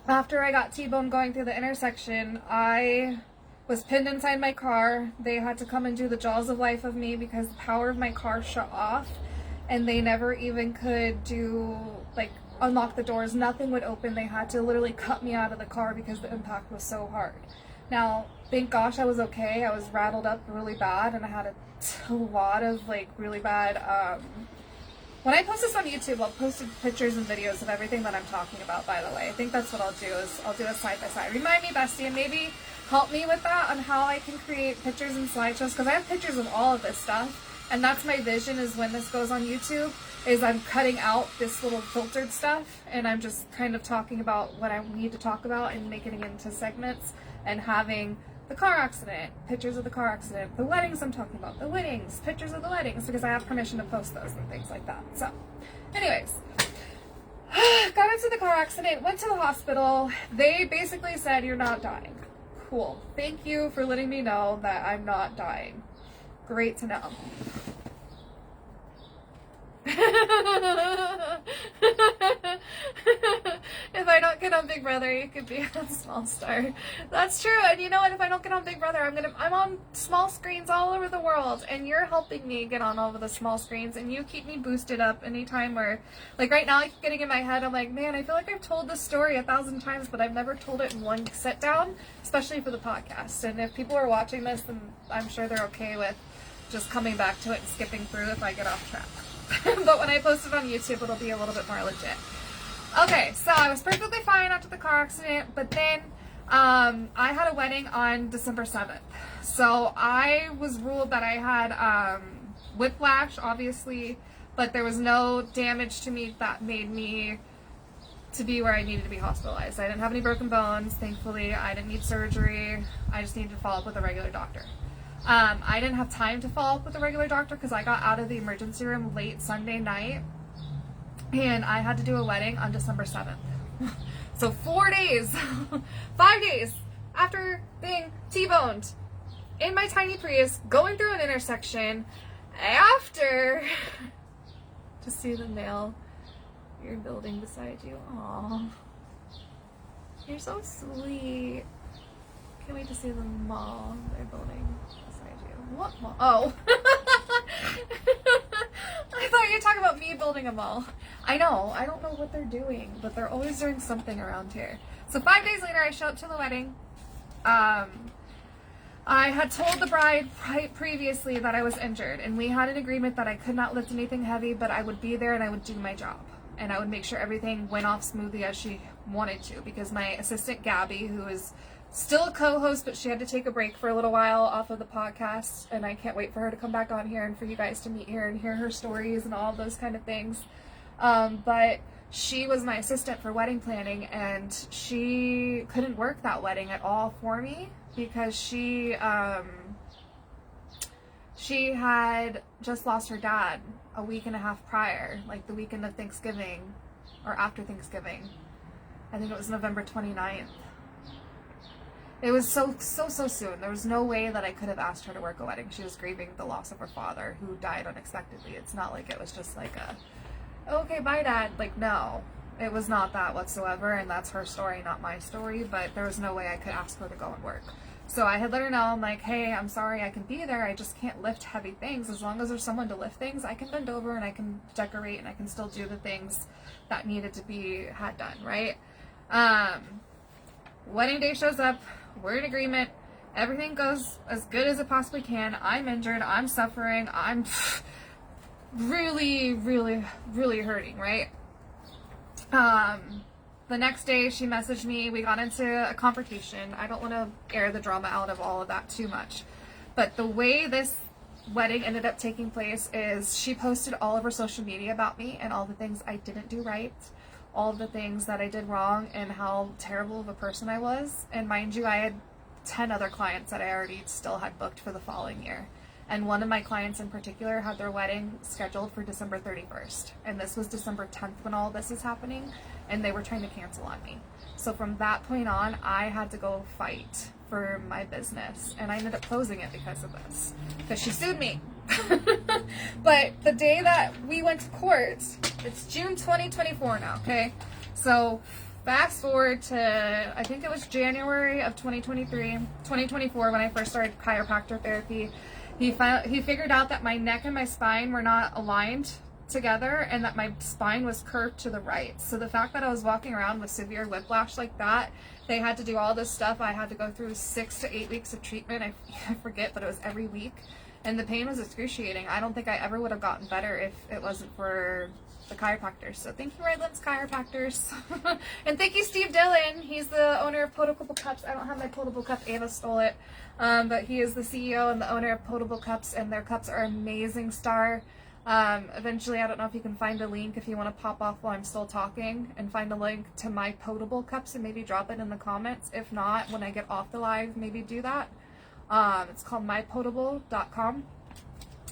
after I got T-boned going through the intersection, I was pinned inside my car. They had to come and do the jaws of life of me because the power of my car shut off, and they never even could do, like, unlock the doors. Nothing would open. They had to literally cut me out of the car because the impact was so hard. Now, thank gosh I was okay. I was rattled up really bad, and I had a lot of, like, really bad, when I post this on YouTube, I'll post pictures and videos of everything that I'm talking about, by the way. I think that's what I'll do, is I'll do a side-by-side. Remind me, bestie, and maybe help me with that on how I can create pictures and slideshows, because I have pictures of all of this stuff, and that's my vision, is when this goes on YouTube, is I'm cutting out this little filtered stuff, and I'm just kind of talking about what I need to talk about and making it into segments, and having the car accident, pictures of the car accident, the weddings I'm talking about, the weddings, pictures of the weddings, because I have permission to post those and things like that. So, anyways, got into the car accident, went to the hospital. They basically said, you're not dying. Cool. Thank you for letting me know that I'm not dying. Great to know. If I don't get on Big Brother, you could be on Small Star. That's true. And you know what? If I don't get on Big Brother, I'm on small screens all over the world, and you're helping me get on all of the small screens, and you keep me boosted up anytime where, like right now, I keep getting in my head, I'm like, man, I feel like I've told this story 1,000 times, but I've never told it in one sit down, especially for the podcast. And if people are watching this, then I'm sure they're okay with just coming back to it and skipping through if I get off track. But when I post it on YouTube, it'll be a little bit more legit. Okay, so I was perfectly fine after the car accident, but then I had a wedding on December 7th. So I was ruled that I had whiplash, obviously, but there was no damage to me that made me to be where I needed to be hospitalized. I didn't have any broken bones, thankfully. I didn't need surgery. I just needed to follow up with a regular doctor. I didn't have time to follow up with a regular doctor because I got out of the emergency room late Sunday night, and I had to do a wedding on December 7th. So 4 days, 5 days after being T-boned in my tiny Prius, going through an intersection, after to see the male you're building beside you. Aww. You're so sweet. Can't wait to see the mall they're building beside you. What mall? Oh. I thought you were talking about me building a mall. I know. I don't know what they're doing, but they're always doing something around here. So 5 days later, I show up to the wedding. I had told the bride previously that I was injured, and we had an agreement that I could not lift anything heavy, but I would be there and I would do my job. And I would make sure everything went off smoothly as she wanted to, because my assistant Gabby, who is still a co-host, but she had to take a break for a little while off of the podcast, and I can't wait for her to come back on here and for you guys to meet her and hear her stories and all those kind of things. But she was my assistant for wedding planning, and she couldn't work that wedding at all for me because she had just lost her dad a week and a half prior, like the weekend of Thanksgiving or after Thanksgiving. I think it was November 29th. It was so soon. There was no way that I could have asked her to work a wedding. She was grieving the loss of her father, who died unexpectedly. It's not like it was just like a, okay, bye, Dad. Like, no. It was not that whatsoever, and that's her story, not my story, but there was no way I could ask her to go and work. So I had let her know, I'm like, hey, I'm sorry, I can be there. I just can't lift heavy things. As long as there's someone to lift things, I can bend over and I can decorate and I can still do the things that needed to be had done, right? Wedding day shows up. We're in agreement. Everything goes as good as it possibly can. I'm injured. I'm suffering. I'm really, really, really hurting, right? The next day she messaged me. We got into a confrontation. I don't want to air the drama out of all of that too much. But the way this wedding ended up taking place is she posted all of her social media about me and all the things I didn't do right, all of the things that I did wrong, and how terrible of a person I was. And mind you, I had 10 other clients that I already still had booked for the following year. And one of my clients in particular had their wedding scheduled for December 31st. And this was December 10th when all this is happening, and they were trying to cancel on me. So from that point on, I had to go fight for my business. And I ended up closing it because of this, because she sued me. But the day that we went to court, it's June 2024 now, okay? So fast forward to, I think it was January of 2024 when I first started chiropractor therapy. He figured out that my neck and my spine were not aligned together and that my spine was curved to the right. So the fact that I was walking around with severe whiplash like that, they had to do all this stuff. I had to go through 6 to 8 weeks of treatment. I forget, but it was every week. And the pain was excruciating. I don't think I ever would have gotten better if it wasn't for the chiropractors. So thank you, Redlands Chiropractors. And thank you, Steve Dillon. He's the owner of Potable Cups. I don't have my Potable Cup. Ava stole it. But he is the CEO and the owner of Potable Cups, and their cups are amazing, Star. Eventually, I don't know if you can find a link if you want to pop off while I'm still talking and find a link to my Potable Cups and maybe drop it in the comments. If not, when I get off the live, maybe do that. It's called mypotable.com,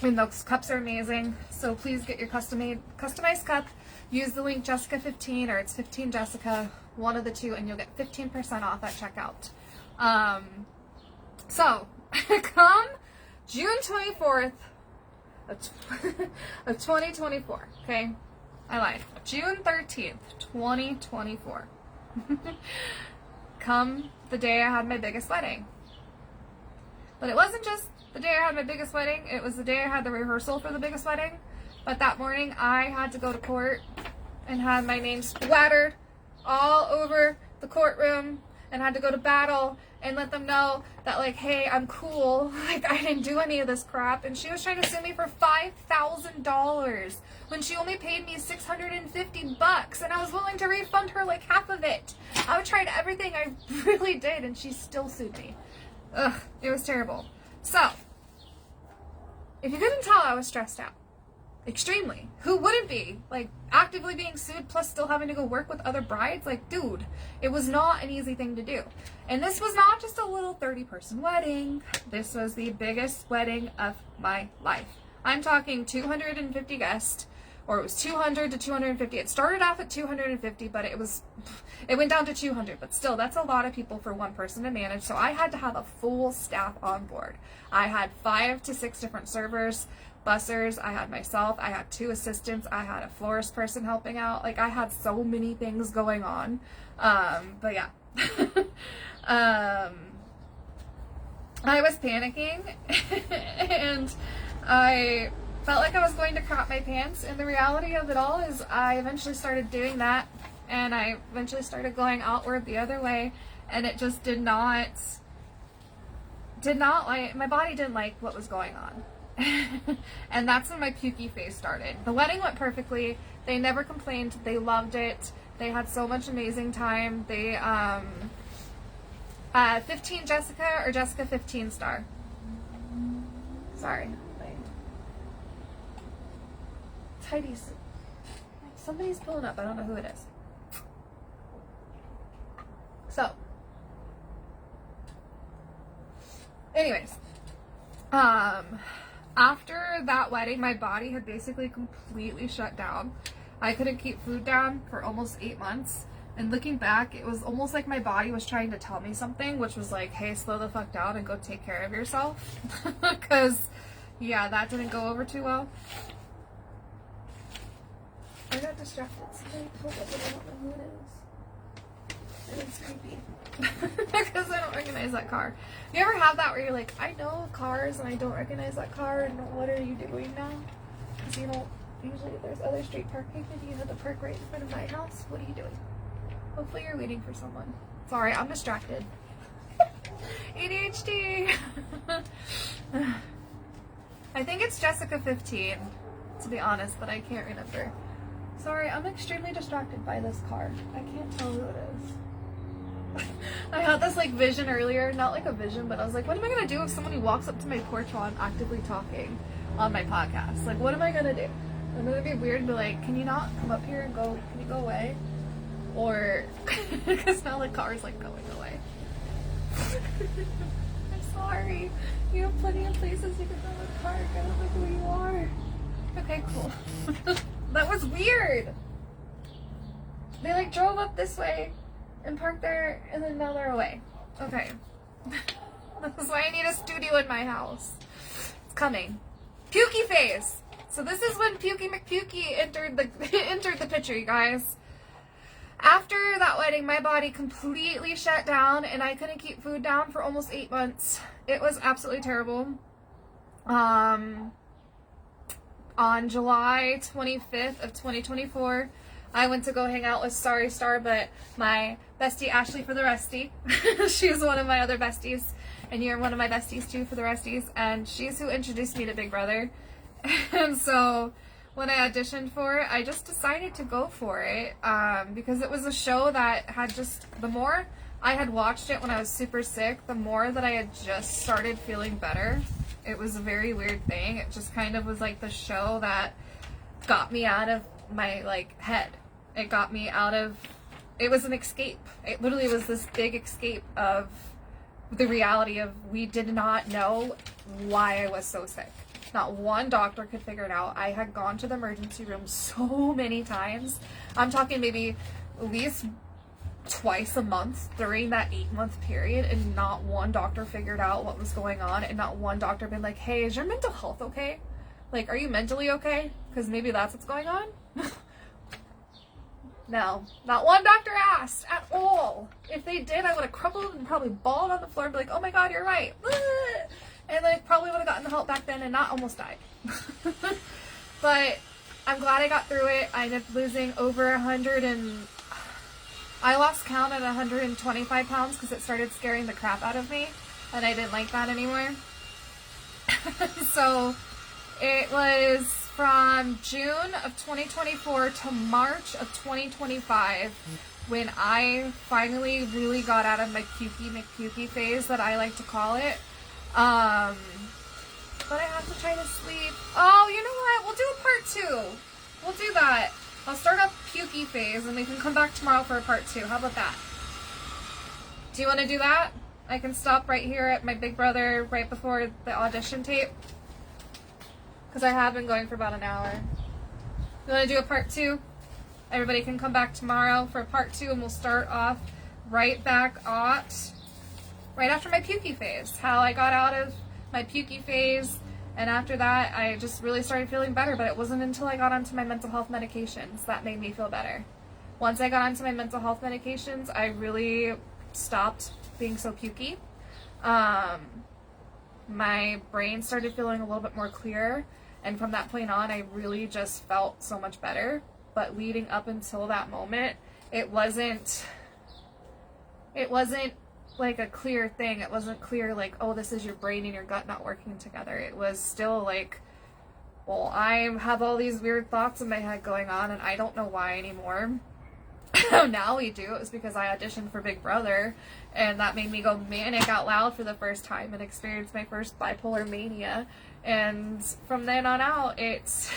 and those cups are amazing. So please get your customized cup. Use the link Jessica15 or it's 15 Jessica, one of the two, and you'll get 15% off at checkout. So come June 24th of 2024. Okay, I lied. June 13th, 2024. Come the day I had my biggest wedding. But it wasn't just the day I had my biggest wedding, it was the day I had the rehearsal for the biggest wedding. But that morning I had to go to court and had my name splattered all over the courtroom and had to go to battle and let them know that, like, hey, I'm cool. Like, I didn't do any of this crap. And she was trying to sue me for $5,000 when she only paid me $650, and I was willing to refund her like half of it. I tried everything, I really did, and she still sued me. Ugh, it was terrible. So, if you couldn't tell, I was stressed out. Extremely. Who wouldn't be? Like, actively being sued plus still having to go work with other brides? Like, dude, it was not an easy thing to do. And this was not just a little 30-person wedding. This was the biggest wedding of my life. I'm talking 250 guests, or it was 200 to 250. It started off at 250, but it went down to 200. But still, that's a lot of people for one person to manage. So I had to have a full staff on board. I had 5 to 6 different servers, bussers, I had myself, I had 2 assistants, I had a florist person helping out. Like, I had so many things going on. But yeah. I was panicking and I felt like I was going to crap my pants, and the reality of it all is I eventually started doing that, and I eventually started going outward the other way, and it just did not like, my body didn't like what was going on. And that's when my pukey phase started. The wedding went perfectly. They never complained. They loved it. They had so much amazing time. They 15 Jessica or Jessica 15 Star. Sorry. My Somebody's pulling up. I don't know who it is. So, anyways, after that wedding, my body had basically completely shut down. I couldn't keep food down for almost 8 months. And looking back, it was almost like my body was trying to tell me something, which was like, hey, slow the fuck down and go take care of yourself. Because, yeah, that didn't go over too well. I got distracted. Somebody pulled up and I don't know who it is. And it's creepy. Because I don't recognize that car. You ever have that where you're like, I know cars and I don't recognize that car, and what are you doing now? Because you don't, usually there's other street parking and you have to park right in front of my house. What are you doing? Hopefully you're waiting for someone. Sorry, I'm distracted. ADHD. I think it's Jessica 15, to be honest, but I can't remember. Sorry, I'm extremely distracted by this car. I can't tell who it is. I had this like vision earlier, not like a vision, but I was like, what am I gonna do if somebody walks up to my porch while I'm actively talking on my podcast? Like, what am I gonna do? I'm gonna be weird and be like, can you not come up here and go, can you go away? Or, because now the car's like going away. I'm sorry. You have plenty of places you can go with the park. I don't know who you are. Okay, cool. That was weird. They like drove up this way and parked there, and then now they're away. Okay. That's why I need a studio in my house. It's coming. Pukey phase. So this is when Pukey McPukey entered the picture, you guys. After that wedding, my body completely shut down and I couldn't keep food down for almost 8 months. It was absolutely terrible. On July 25th of 2024, I went to go hang out with Starry Star, but my bestie Ashley for the restie. She's one of my other besties, and you're one of my besties too for the resties, and she's who introduced me to Big Brother. And so when I auditioned for it, I just decided to go for it because it was a show that had just, the more I had watched it when I was super sick, the more that I had just started feeling better. It was a very weird thing. It just kind of was like the show that got me out of my like head. It got me out of, it was an escape. It literally was this big escape of the reality of we did not know why I was so sick. Not one doctor could figure it out. I had gone to the emergency room so many times. I'm talking maybe at least twice a month during that 8-month period, and not one doctor figured out what was going on, and not one doctor been like, hey, is your mental health okay? Like, are you mentally okay? Because maybe that's what's going on. No, not one doctor asked at all. If they did, I would have crumpled and probably bawled on the floor and be like, oh my god, you're right. And I probably would have gotten the help back then and not almost died. But I'm glad I got through it. I ended up losing over 100 and I lost count at 125 pounds because it started scaring the crap out of me, and I didn't like that anymore. So it was from June of 2024 to March of 2025 when I finally really got out of my pukey McPukey phase, that I like to call it. But I have to try to sleep. Oh, you know what? We'll do a part 2. We'll do that. I'll start a pukey phase and we can come back tomorrow for a part 2. How about that? Do you want to do that? I can stop right here at my Big Brother right before the audition tape. Because I have been going for about an hour. You want to do a part 2? Everybody can come back tomorrow for part 2 and we'll start off right back at right after my pukey phase. How I got out of my pukey phase, and after that I just really started feeling better, but it wasn't until I got onto my mental health medications that made me feel better. Once I got onto my mental health medications, I really stopped being so pukey. My brain started feeling a little bit more clear, and from that point on I really just felt so much better. But leading up until that moment, it wasn't like a clear thing. It wasn't clear like, oh, this is your brain and your gut not working together. It was still like, well, I have all these weird thoughts in my head going on and I don't know why anymore. Now we do. It was because I auditioned for Big Brother, and that made me go manic out loud for the first time and experience my first bipolar mania. And from then on out, it's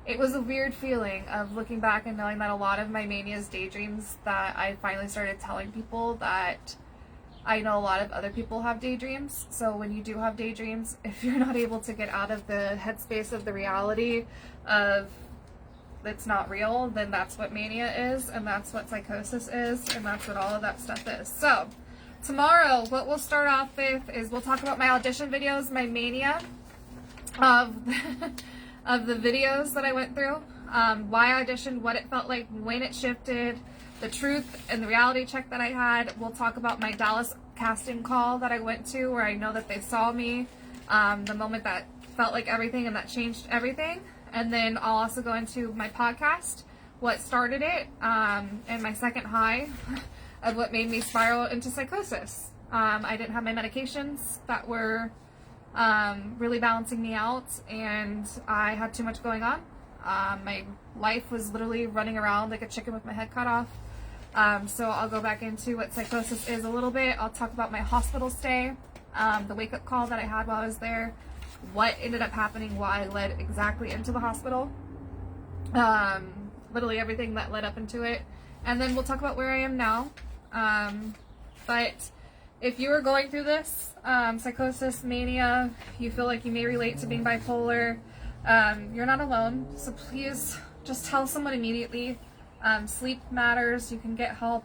it was a weird feeling of looking back and knowing that a lot of my mania is daydreams, that I finally started telling people that I know a lot of other people have daydreams. So when you do have daydreams, if you're not able to get out of the headspace of the reality of it's not real, then that's what mania is, and that's what psychosis is, and that's what all of that stuff is. So tomorrow, what we'll start off with is we'll talk about my audition videos, my mania of of the videos that I went through, why I auditioned, what it felt like, when it shifted, the truth and the reality check that I had. We'll talk about my Dallas casting call that I went to, where I know that they saw me, the moment that felt like everything and that changed everything. And then I'll also go into my podcast, what started it, and my second high of what made me spiral into psychosis. I didn't have my medications that were really balancing me out, and I had too much going on. My life was literally running around like a chicken with my head cut off. So I'll go back into what psychosis is a little bit. I'll talk about my hospital stay, the wake-up call that I had while I was there, what ended up happening, why I led exactly into the hospital, literally everything that led up into it. And then we'll talk about where I am now. But if you are going through this, psychosis, mania, you feel like you may relate to being bipolar, you're not alone. So please just tell someone immediately. Sleep matters. You can get help.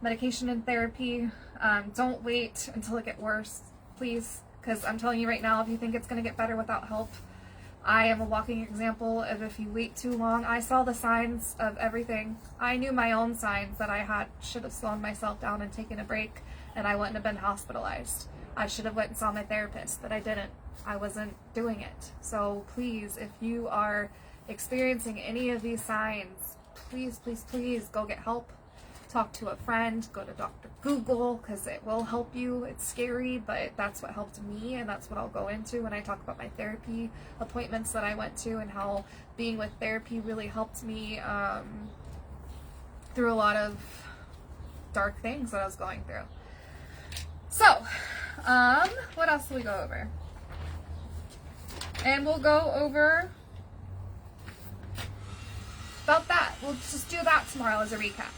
Medication and therapy. Don't wait until it gets worse, please. Because I'm telling you right now, if you think it's going to get better without help, I am a walking example of if you wait too long. I saw the signs of everything. I knew my own signs that I should have slowed myself down and taken a break, and I wouldn't have been hospitalized. I should have went and saw my therapist, but I didn't. I wasn't doing it. So please, if you are experiencing any of these signs, please, please, please go get help. Talk to a friend, go to Dr. Google, because it will help you. It's scary, but that's what helped me, and that's what I'll go into when I talk about my therapy appointments that I went to, and how being with therapy really helped me through a lot of dark things that I was going through. So, what else do we go over? And we'll go over about that. We'll just do that tomorrow as a recap.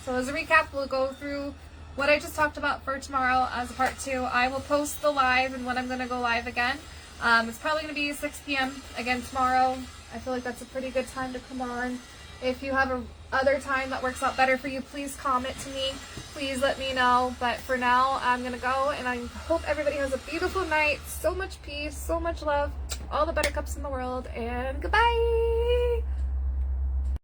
So as a recap, we'll go through what I just talked about for tomorrow as a part 2. I will post the live and when I'm going to go live again. It's probably going to be 6 p.m. again tomorrow. I feel like that's a pretty good time to come on. If you have a other time that works out better for you, please comment to me. Please let me know. But for now, I'm going to go, and I hope everybody has a beautiful night. So much peace, so much love, all the buttercups in the world, and goodbye!